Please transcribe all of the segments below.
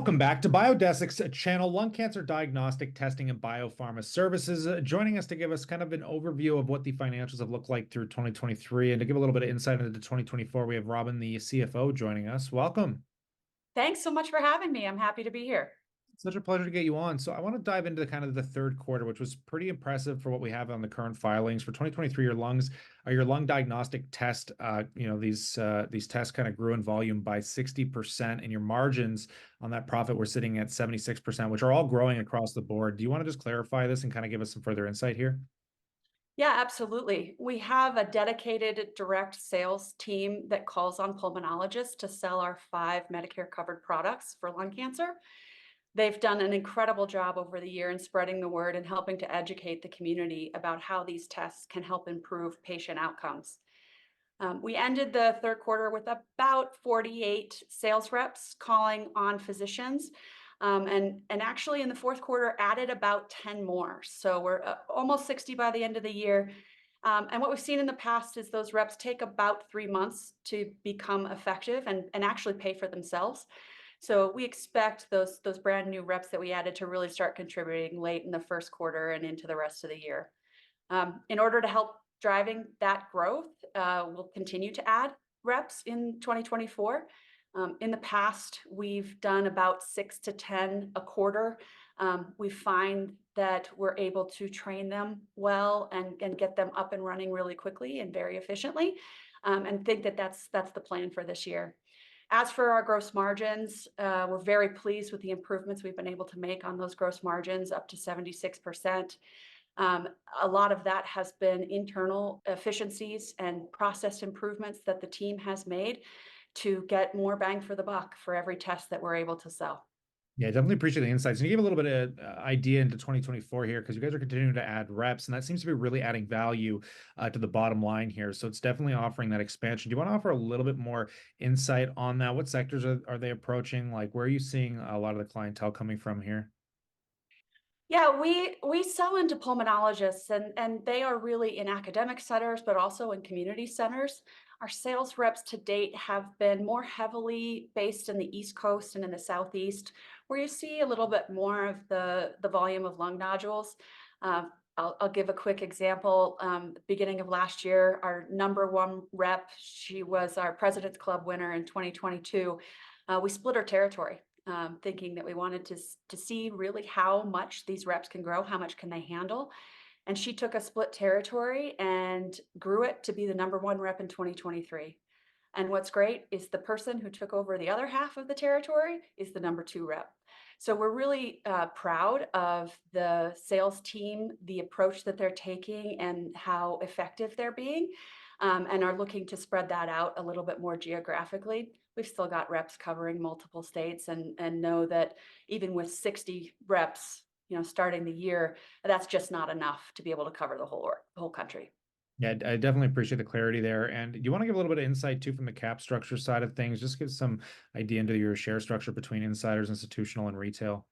Welcome back to Biodesix channel, lung cancer diagnostic testing and biopharma services. Joining us to give us kind of an overview of what the financials have looked like through 2023 and to give a little bit of insight into 2024, we have Robin, the CFO, joining us. Welcome. Thanks so much for having me. I'm happy to be here. It's such a pleasure to get you on. So I want to dive into kind of the third quarter, which was pretty impressive for what we have on the current filings for 2023. Your lung diagnostic test, these tests kind of grew in volume by 60%, and your margins on that profit were sitting at 76%, which are all growing across the board. Do you want to just clarify this and kind of give us some further insight here? Yeah, absolutely. We have a dedicated direct sales team that calls on pulmonologists to sell our 5 Medicare covered products for lung cancer. They've done an incredible job over the year in spreading the word and helping to educate the community about how these tests can help improve patient outcomes. We ended the third quarter with about 48 sales reps calling on physicians. And actually in the fourth quarter added about 10 more. So we're almost 60 by the end of the year. And what we've seen in the past is those reps take about 3 months to become effective and actually pay for themselves. So we expect those brand new reps that we added to really start contributing late in the first quarter and into the rest of the year. In order to help driving that growth, we'll continue to add reps in 2024. In the past, we've done about 6 to 10 a quarter. We find that we're able to train them well and get them up and running really quickly and very efficiently, and think that that's the plan for this year. As for our gross margins, we're very pleased with the improvements we've been able to make on those gross margins, up to 76%. A lot of that has been internal efficiencies and process improvements that the team has made to get more bang for the buck for every test that we're able to sell. Yeah, definitely appreciate the insights. And you gave a little bit of idea into 2024 here because you guys are continuing to add reps, and that seems to be really adding value to the bottom line here. So it's definitely offering that expansion. Do you want to offer a little bit more insight on that? What sectors are they approaching? Like, where are you seeing a lot of the clientele coming from here? Yeah, we sell into pulmonologists and they are really in academic centers, but also in community centers. Our sales reps to date have been more heavily based in the East Coast and in the Southeast, where you see a little bit more of the volume of lung nodules. I'll give a quick example. Beginning of last year, our number 1 rep, she was our President's Club winner in 2022. We split her territory. Thinking that we wanted to see really how much these reps can grow, how much can they handle. And she took a split territory and grew it to be the number 1 rep in 2023. And what's great is the person who took over the other half of the territory is the number 2 rep. So we're really proud of the sales team, the approach that they're taking and how effective they're being, and are looking to spread that out a little bit more geographically. We've still got reps covering multiple states and know that even with 60 reps, starting the year, that's just not enough to be able to cover the whole country. Yeah, I definitely appreciate the clarity there. And do you want to give a little bit of insight too from the cap structure side of things? Just give some idea into your share structure between insiders, institutional, and retail.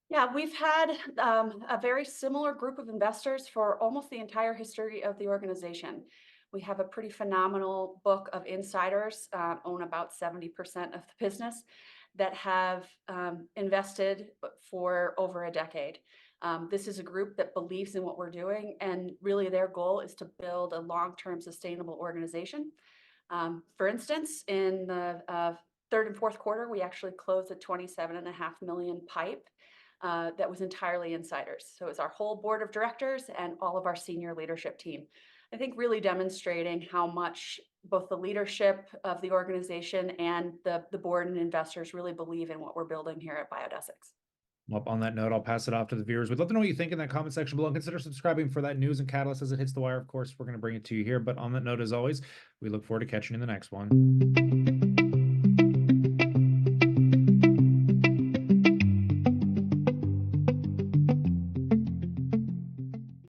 Yeah, we've had a very similar group of investors for almost the entire history of the organization. We have a pretty phenomenal book of insiders, own about 70% of the business, that have invested for over a decade. This is a group that believes in what we're doing, and really their goal is to build a long-term sustainable organization. For instance, in the third and fourth quarter, we actually closed a $27.5 million PIPE that was entirely insiders. So it's our whole board of directors and all of our senior leadership team. I think really demonstrating how much both the leadership of the organization and the board and investors really believe in what we're building here at Biodesix. Well, on that note, I'll pass it off to the viewers. We'd love to know what you think in that comment section below. And consider subscribing for that news and catalyst as it hits the wire. Of course, we're going to bring it to you here. But on that note, as always, we look forward to catching you in the next one.